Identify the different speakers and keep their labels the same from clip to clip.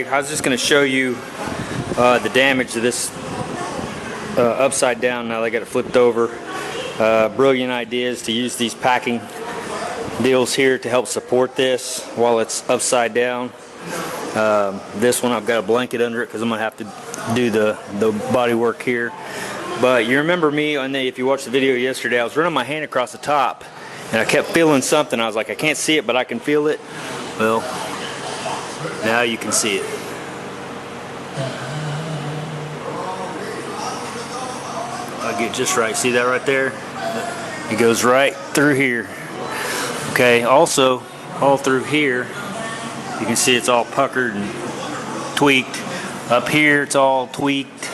Speaker 1: I was just going to show you the damage to this upside down. Now they got it flipped over. Brilliant ideas to use these packing deals here to help support this while it's upside down. This one I've got a blanket under it because I'm going to have to do the body work here. But you remember me on if you watched the video yesterday, I was running my hand across the top and I kept feeling something. I was like, I can't see it, but I can feel it. Well, now you can see it. I'll get just right. See that right there? It goes right through here. Okay, also all through here you can see it's all puckered and tweaked. Up here it's all tweaked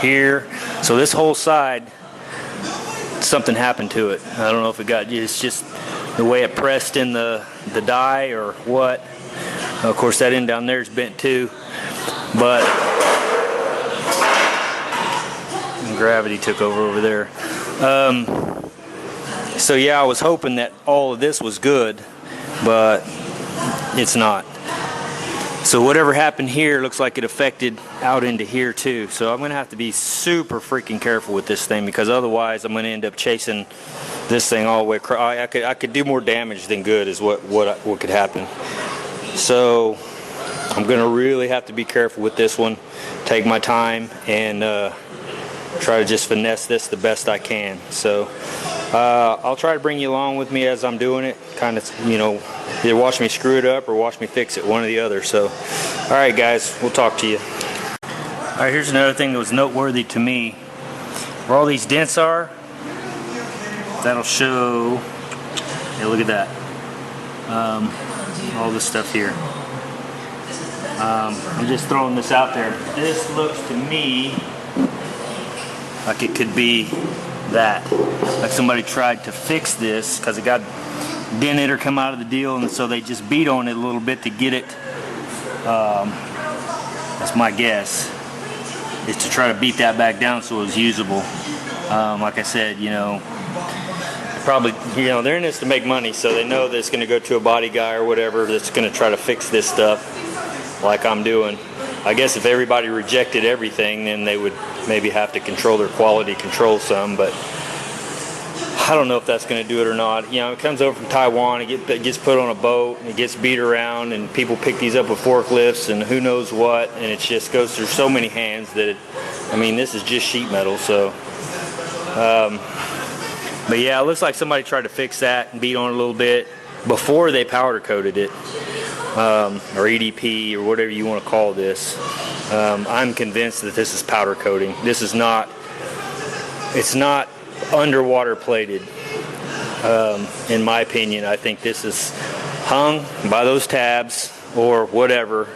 Speaker 1: here. So this whole side, something happened to it. I don't know if it's just the way it pressed in the die or what. Of course that end down there is bent too, but gravity took over there. So yeah, I was hoping that all of this was good, but it's not. So whatever happened here looks like it affected out into here too. So I'm gonna have to be super freaking careful with this thing, because otherwise I'm gonna end up chasing this thing all the way across. I could do more damage than good is what could happen. So I'm gonna really have to be careful with this one, take my time, and try to just finesse this the best I can. So I'll try to bring you along with me as I'm doing it, kind of, you know, either watch me screw it up or watch me fix it, one or the other. So alright guys, we'll talk to you. Alright, here's another thing that was noteworthy to me. Where all these dents are, that'll show, hey, look at that, all this stuff here. I'm just throwing this out there. This looks to me like it could be that, like somebody tried to fix this because it got dented or come out of the deal, and so they just beat on it a little bit to get it. That's my guess, is to try to beat that back down so it was usable. Like I said, you know, probably, you know, they're in this to make money, so they know that it's going to go to a body guy or whatever that's going to try to fix this stuff like I'm doing. I guess if everybody rejected everything, then they would maybe have to control their quality control some, but I don't know if that's going to do it or not. You know, it comes over from Taiwan, it gets put on a boat, and it gets beat around, and people pick these up with forklifts and who knows what, and it just goes through so many hands that I mean, this is just sheet metal. So but yeah, it looks like somebody tried to fix that and beat on it a little bit before they powder coated it, or EDP, or whatever you want to call this. I'm convinced that this is powder coating. This is not, it's not underwater plated. In my opinion, I think this is hung by those tabs or whatever.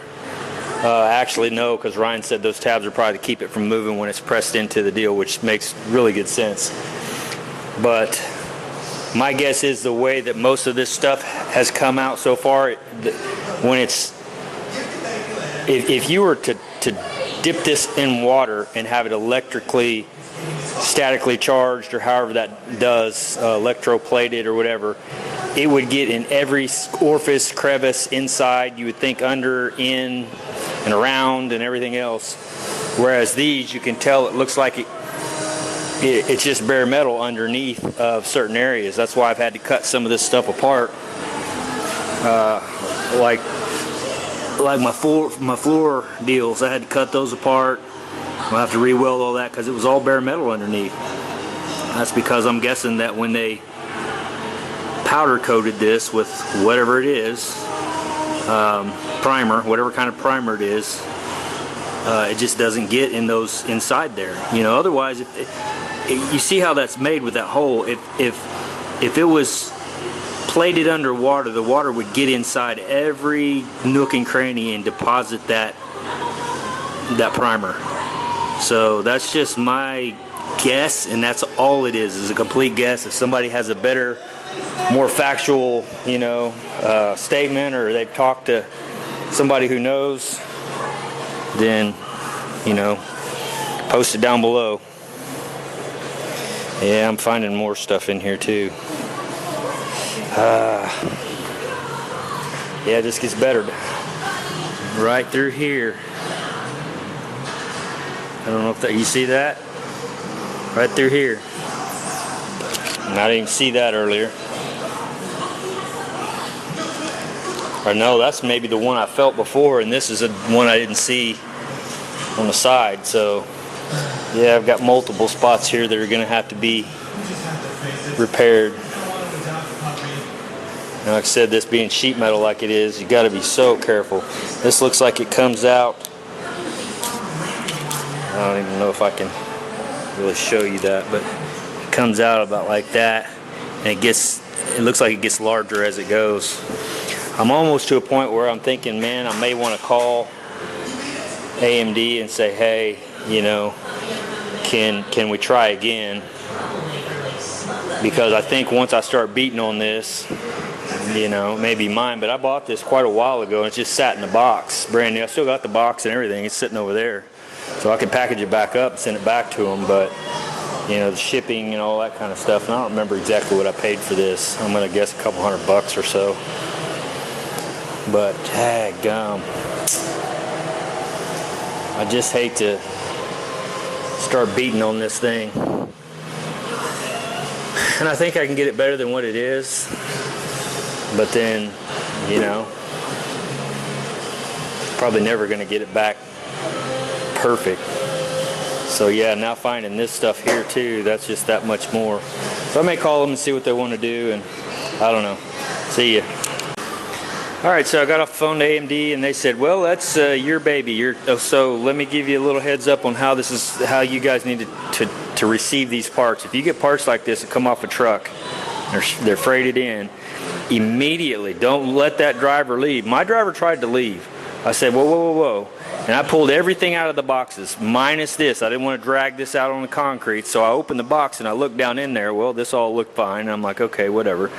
Speaker 1: Actually no, because Ryan said those tabs are probably to keep it from moving when it's pressed into the deal, which makes really good sense. But my guess is the way that most of this stuff has come out so far, when it's, if you were to dip this in water and have it electrically, statically charged, or however that does, electroplated or whatever, it would get in every orifice, crevice inside, you would think under, in, and around, and everything else. Whereas these, you can tell it looks like it's just bare metal underneath of certain areas. That's why I've had to cut some of this stuff apart. Like my floor deals, I had to cut those apart. I'll have to re-weld all that because it was all bare metal underneath. That's because I'm guessing that when they powder coated this with whatever it is, primer, whatever kind of primer it is, it just doesn't get in those inside there. You know, otherwise, you see how that's made with that hole. If it was plated underwater, the water would get inside every nook and cranny and deposit that primer. So that's just my guess, and that's all it is a complete guess. If somebody has a better, more factual, you know, statement, or they've talked to somebody who knows, then, you know, post it down below. Yeah, I'm finding more stuff in here too. Yeah, it just gets better. right through here. I don't know if that, you see that? Right through here. And I didn't see that earlier. Or no, that's maybe the one I felt before, and this is the one I didn't see on the side. So yeah, I've got multiple spots here that are going to have to be repaired. And like I said, this being sheet metal like it is, you got to be so careful. This looks like it comes out. I don't even know if I can really show you that, but it comes out about like that, and it looks like it gets larger as it goes. I'm almost to a point where I'm thinking, man, I may want to call AMD and say, hey, you know, can we try again? Because I think once I start beating on this, you know, maybe mine, but I bought this quite a while ago and it's just sat in the box, brand new. I still got the box and everything. It's sitting over there. So I can package it back up and send it back to them, but you know, the shipping and all that kind of stuff. And I don't remember exactly what I paid for this. I'm gonna guess a couple $100 or so. But daggum, I just hate to start beating on this thing. And I think I can get it better than what it is. But then, you know, probably never gonna get it back perfect. So yeah, now finding this stuff here too, that's just that much more. So I may call them and see what they want to do, and I don't know. See ya. Alright, so I got off the phone to AMD and they said, well, that's your baby. So let me give you a little heads up on how you guys need to receive these parts. If you get parts like this that come off a truck, they're freighted in, immediately don't let that driver leave. My driver tried to leave. I said, whoa, whoa, whoa, whoa. And I pulled everything out of the boxes, minus this. I didn't want to drag this out on the concrete, so I opened the box and I looked down in there. Well, this all looked fine. And I'm like, okay, whatever.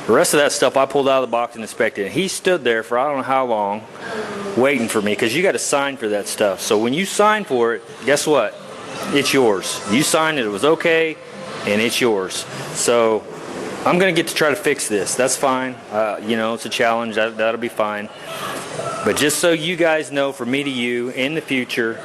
Speaker 1: The rest of that stuff I pulled out of the box and inspected. And he stood there for I don't know how long waiting for me, because you got to sign for that stuff. So when you sign for it, guess what? It's yours. You signed it was okay, and it's yours. So I'm going to get to try to fix this. That's fine. You know, it's a challenge. That'll be fine. But just so you guys know, from me to you, in the future,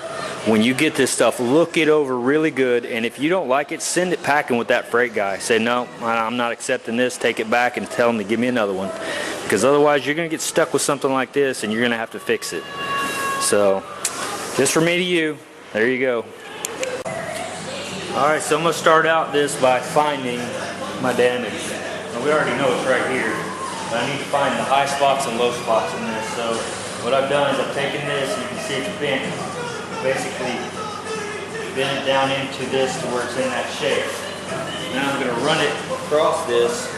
Speaker 1: when you get this stuff, look it over really good, and if you don't like it, send it packing with that freight guy. Say, no, I'm not accepting this, take it back, and tell him to give me another one. Because otherwise, you're going to get stuck with something like this, and you're going to have to fix it. So, just from me to you, there you go. Alright, so I'm going to start out this by finding my damage. Now, we already know it's right here, but I need to find the high spots and low spots in this. So, what I've done is I've taken this, you can see it's bent. Basically bend it down into this to where it's in that shape. Now I'm going to run it across this.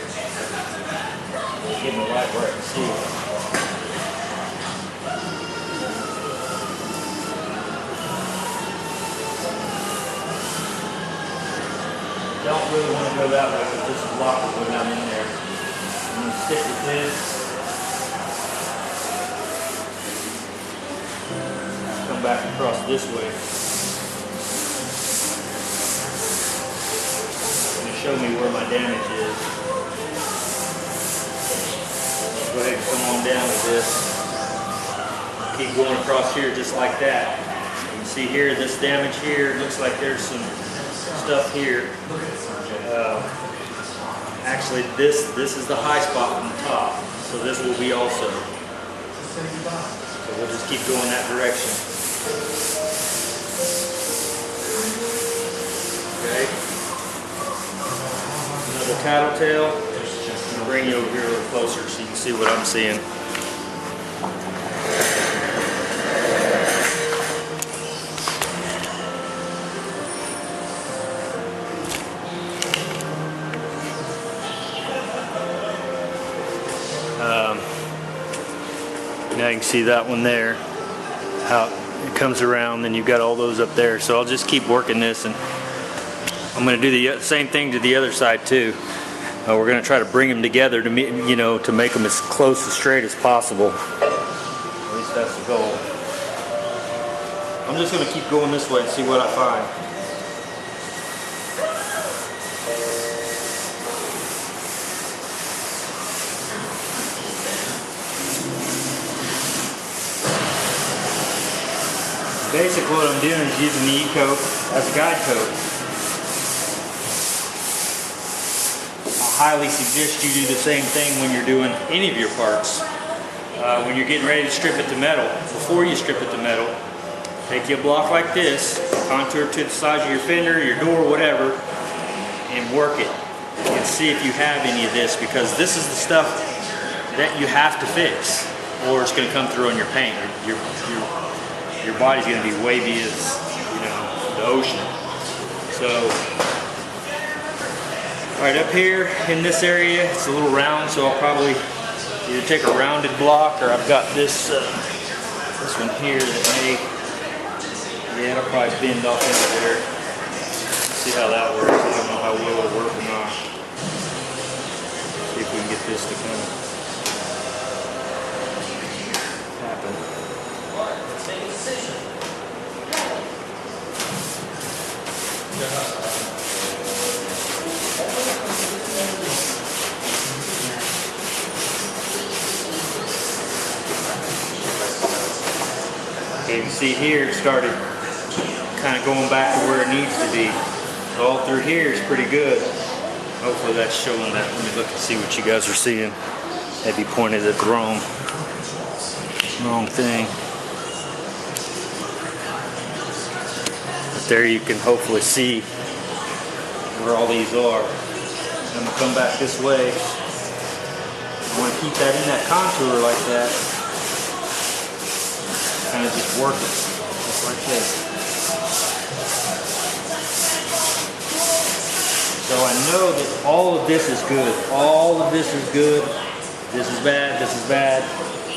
Speaker 1: Get my light where I can see it. Don't really want to go that way because this block will go down in there. I'm going to stick with this. Back across this way. It's going to show me where my damage is. Go ahead and come on down with this. Keep going across here just like that. You can see here, this damage here, looks like there's some stuff here. Actually, this is the high spot from the top, so this will be also. So we'll just keep going that direction. Okay. Another tattletale. I'm going to bring you over here a little closer so you can see what I'm seeing. Now you can see that one there. How it comes around, then you've got all those up there. So I'll just keep working this, and I'm going to do the same thing to the other side too. We're going to try to bring them together to to make them as close and straight as possible. At least that's the goal. I'm just going to keep going this way and see what I find. Basically what I'm doing is using the E-coat as a guide coat. I highly suggest you do the same thing when you're doing any of your parts. When you're getting ready to strip it to metal, before you strip it to metal, take you a block like this, contour to the size of your fender, your door, whatever, and work it. And see if you have any of this, because this is the stuff that you have to fix, or it's going to come through on your paint. Your body's going to be wavy as, you know, the ocean. So, alright, up here in this area, it's a little round, so I'll probably either take a rounded block, or I've got this one here that may, yeah, it'll probably bend off into there. See how that works. I don't know how well it'll work or not. See if we can get this to kind of happen. Okay, you can see here it started kind of going back to where it needs to be. All through here is pretty good. Hopefully that's showing that. Let me look and see what you guys are seeing. Maybe pointed at the wrong thing. But there you can hopefully see where all these are. I'm gonna come back this way. I want to keep that in that contour like that. Kind of just work it, just like this. So I know that all of this is good. All of this is good. This is bad, this is bad.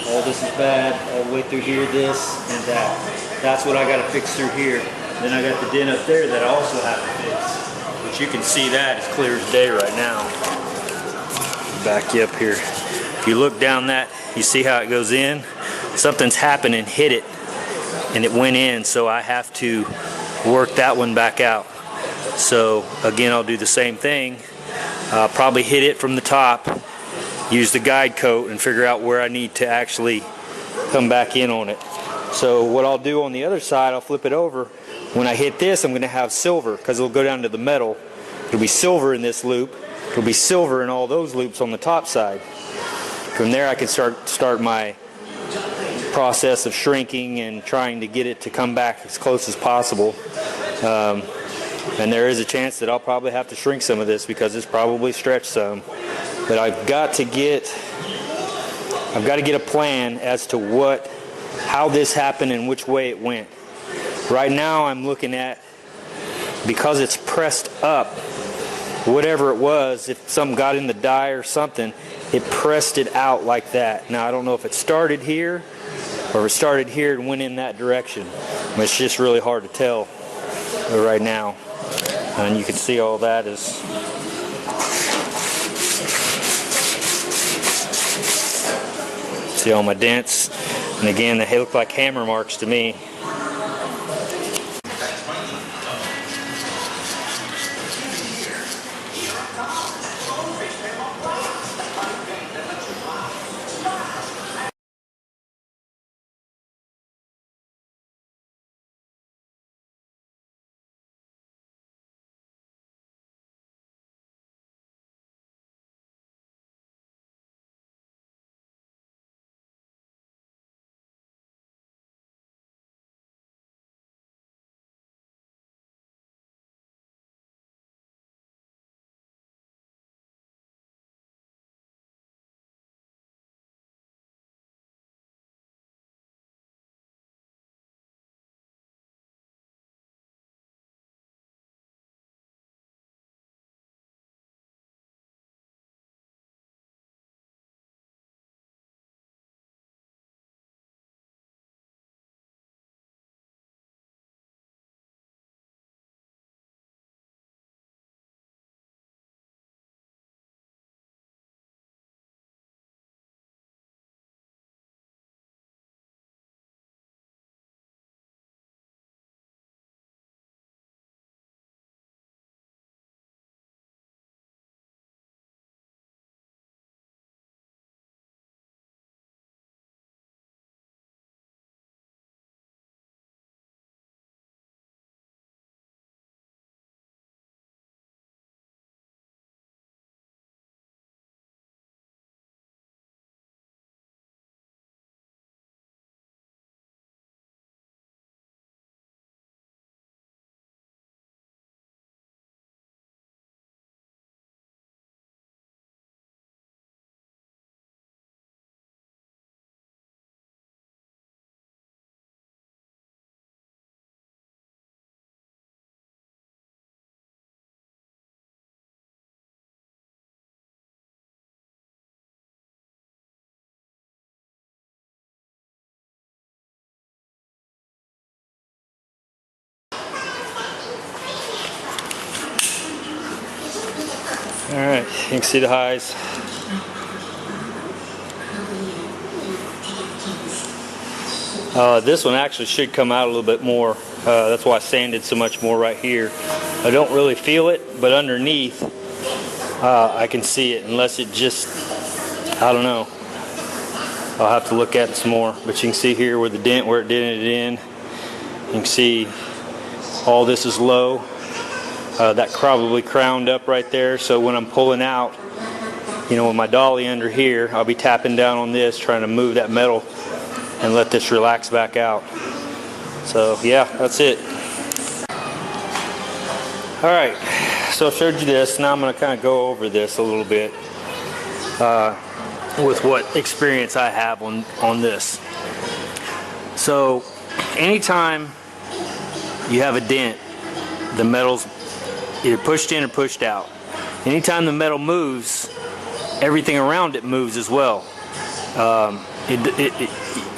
Speaker 1: All this is bad. All the way through here, this and that. That's what I got to fix through here. Then I got the dent up there that I also have to fix. But you can see that as clear as day right now. Back you up here. If you look down that, you see how it goes in? Something's happened and hit it, and it went in, so I have to work that one back out. So again, I'll do the same thing. Probably hit it from the top, use the guide coat, and figure out where I need to actually come back in on it. So what I'll do on the other side, I'll flip it over. When I hit this, I'm going to have silver, because it'll go down to the metal. It'll be silver in this loop. It'll be silver in all those loops on the top side. From there I can start my process of shrinking and trying to get it to come back as close as possible. And there is a chance that I'll probably have to shrink some of this because it's probably stretched some. But I've got to get a plan as to how this happened and which way it went. Right now I'm looking at, because it's pressed up, whatever it was, if something got in the die or something, it pressed it out like that. Now I don't know if it started here or if it started here and went in that direction. But it's just really hard to tell right now. And you can see all that is see all my dents, and again they look like hammer marks to me. Alright, you can see the highs. This one actually should come out a little bit more. That's why I sanded so much more right here. I don't really feel it, but underneath I can see it, unless it just, I don't know. I'll have to look at it some more. But you can see here where the dent, where it dented it in. You can see all this is low. That probably crowned up right there. So when I'm pulling out, you know, with my dolly under here, I'll be tapping down on this, trying to move that metal and let this relax back out. So yeah, that's it. Alright, so I showed you this. Now I'm going to kind of go over this a little bit with what experience I have on this. So anytime you have a dent, the metal's either pushed in or pushed out. Anytime the metal moves, everything around it moves as well.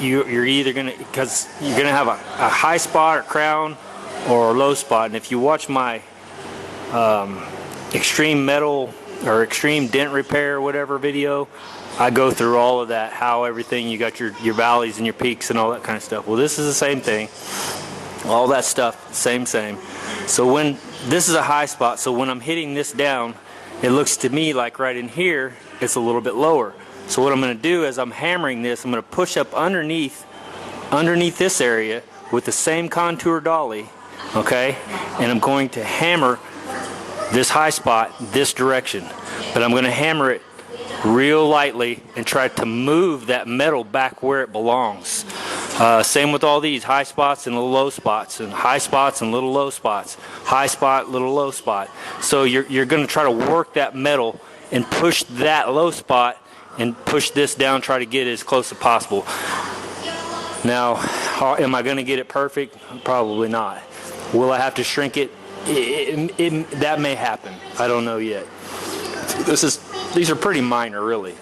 Speaker 1: You're either gonna, because you're gonna have a high spot or crown or a low spot. And if you watch my extreme metal or extreme dent repair or whatever video, I go through all of that, how everything, you got your valleys and your peaks and all that kind of stuff. Well, this is the same thing. All that stuff, same. So when this is a high spot, so when I'm hitting this down, it looks to me like right in here, it's a little bit lower. So what I'm going to do is I'm hammering this. I'm going to push up underneath this area with the same contour dolly, okay? And I'm going to hammer this high spot this direction. But I'm going to hammer it real lightly and try to move that metal back where it belongs. Same with all these high spots and little low spots, and high spots and little low spots, high spot, little low spot. So you're going to try to work that metal and push that low spot and push this down, try to get it as close as possible. Now, am I going to get it perfect? Probably not. Will I have to shrink it? That may happen. I don't know yet. These are pretty minor, really,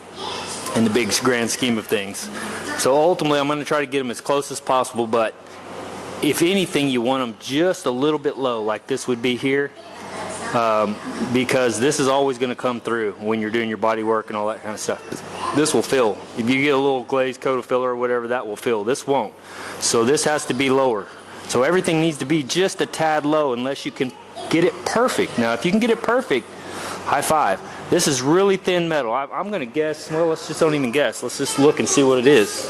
Speaker 1: in the big grand scheme of things. So ultimately, I'm going to try to get them as close as possible, but if anything, you want them just a little bit low, like this would be here, because this is always going to come through when you're doing your body work and all that kind of stuff. This will fill. If you get a little glazed coat of filler or whatever, that will fill. This won't. So this has to be lower. So everything needs to be just a tad low unless you can get it perfect. Now, if you can get it perfect, high five. This is really thin metal. I'm going to guess, well, let's just don't even guess. Let's just look and see what it is.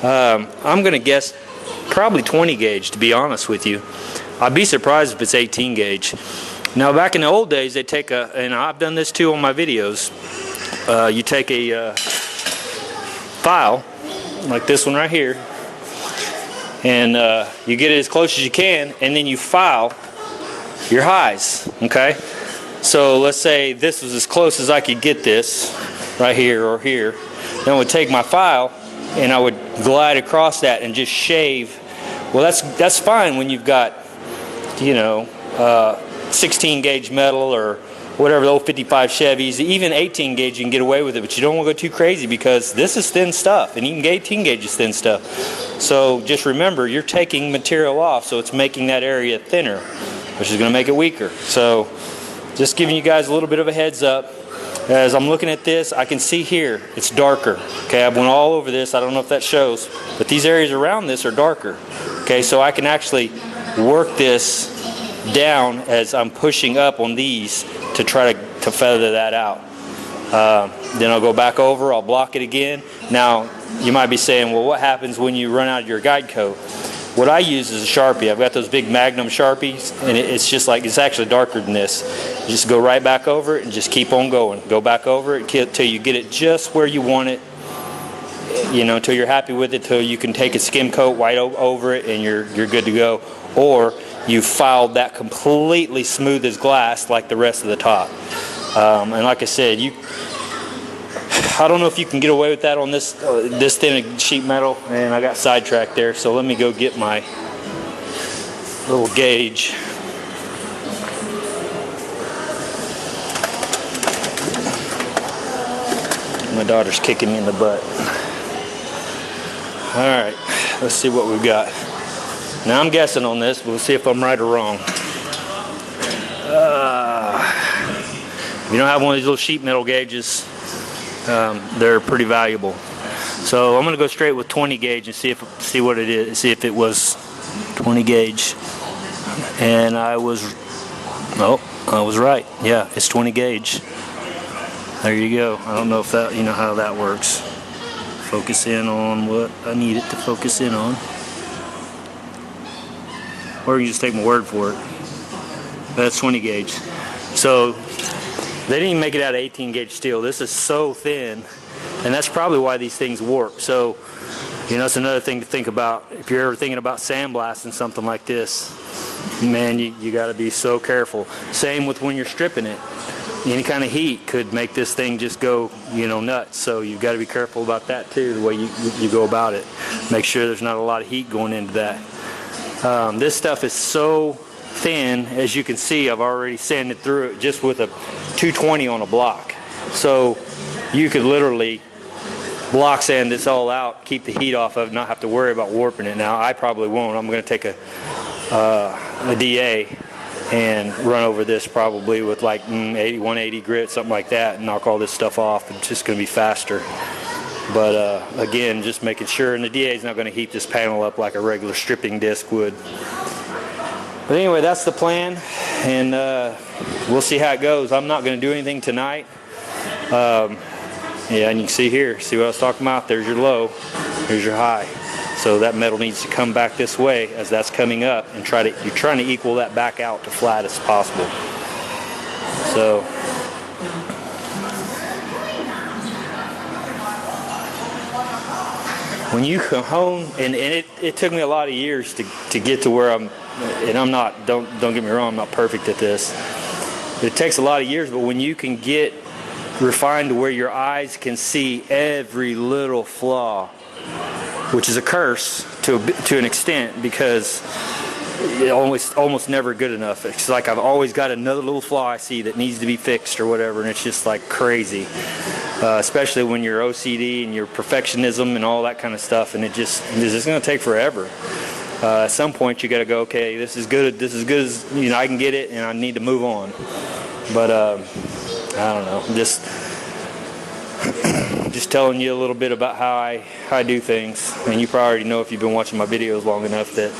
Speaker 1: I'm going to guess probably 20 gauge, to be honest with you. I'd be surprised if it's 18 gauge. Now, back in the old days, they take and I've done this too on my videos, you take a file, like this one right here, and you get it as close as you can, and then you file your highs, okay? So let's say this was as close as I could get this, right here or here. Then I would take my file and I would glide across that and just shave. Well, that's fine when you've got, you know, 16 gauge metal or whatever, the old 55 Chevys, even 18 gauge you can get away with it, but you don't want to go too crazy because this is thin stuff, and even 18 gauge is thin stuff. So just remember, you're taking material off, so it's making that area thinner, which is going to make it weaker. So just giving you guys a little bit of a heads up. As I'm looking at this, I can see here it's darker. Okay, I went all over this. I don't know if that shows, but these areas around this are darker. Okay, so I can actually work this down as I'm pushing up on these to try to feather that out. Then I'll go back over, I'll block it again. Now, you might be saying, well, what happens when you run out of your guide coat? What I use is a Sharpie. I've got those big Magnum Sharpies, and it's just like, it's actually darker than this. You just go right back over it and just keep on going. Go back over it till you get it just where you want it, you know, until you're happy with it, till you can take a skim coat white over it and you're good to go. Or you filed that completely smooth as glass like the rest of the top. And like I said, I don't know if you can get away with that on this thin sheet metal, and I got sidetracked there, so let me go get my little gauge. My daughter's kicking me in the butt. Alright, let's see what we've got. Now I'm guessing on this, we'll see if I'm right or wrong. If you don't have one of these little sheet metal gauges, they're pretty valuable. So I'm going to go straight with 20 gauge and see what it is. See if it was 20 gauge. And I was right. Yeah, it's 20 gauge. There you go. I don't know if that, you know how that works. Focus in on what I need it to focus in on. Or you just take my word for it. That's 20 gauge. So they didn't even make it out of 18 gauge steel. This is so thin, and that's probably why these things warp. So, you know, that's another thing to think about. If you're ever thinking about sandblasting something like this, man, you got to be so careful. Same with when you're stripping it. Any kind of heat could make this thing just go, you know, nuts. So you've got to be careful about that too, the way you go about it. Make sure there's not a lot of heat going into that. This stuff is so thin, as you can see. I've already sanded through it just with a 220 on a block. So you could literally block sand this all out, keep the heat off of it, not have to worry about warping it. Now I probably won't. I'm going to take a DA and run over this probably with like 180 grit, something like that, and knock all this stuff off. It's just going to be faster. But again, just making sure, and the DA is not going to heat this panel up like a regular stripping disc would. But anyway, that's the plan, and we'll see how it goes. I'm not going to do anything tonight. Yeah, and you can see here, see what I was talking about? There's your low, here's your high. So that metal needs to come back this way as that's coming up, and you're trying to equal that back out to flat as possible. So when you hone, and it took me a lot of years to get to where I'm, and I'm not, don't get me wrong, I'm not perfect at this. It takes a lot of years, but when you can get refined to where your eyes can see every little flaw, which is a curse to an extent, because it's almost never good enough. It's like I've always got another little flaw I see that needs to be fixed or whatever, and it's just like crazy. Especially when you're OCD and your perfectionism and all that kind of stuff, and it's just going to take forever. At some point you got to go, okay, this is good as, you know, I can get it, and I need to move on. But I don't know, just telling you a little bit about how I do things, and you probably already know if you've been watching my videos long enough that,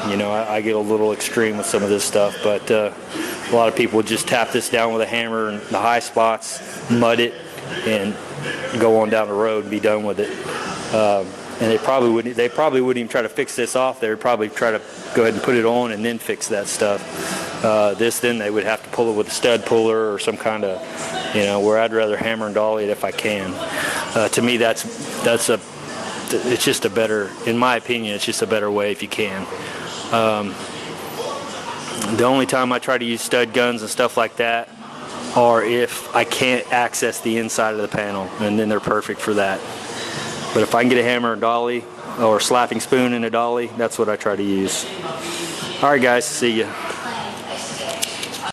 Speaker 1: you know, I get a little extreme with some of this stuff. But a lot of people just tap this down with a hammer in the high spots, mud it, and go on down the road and be done with it. And they probably wouldn't even try to fix this off. They would probably try to go ahead and put it on and then fix that stuff. Then they would have to pull it with a stud puller or some kind of, you know, where I'd rather hammer and dolly it if I can. To me, it's just a better, in my opinion, it's just a better way if you can. The only time I try to use stud guns and stuff like that are if I can't access the inside of the panel, and then they're perfect for that. But if I can get a hammer and dolly or a slapping spoon and a dolly, that's what I try to use. All right, guys, see ya.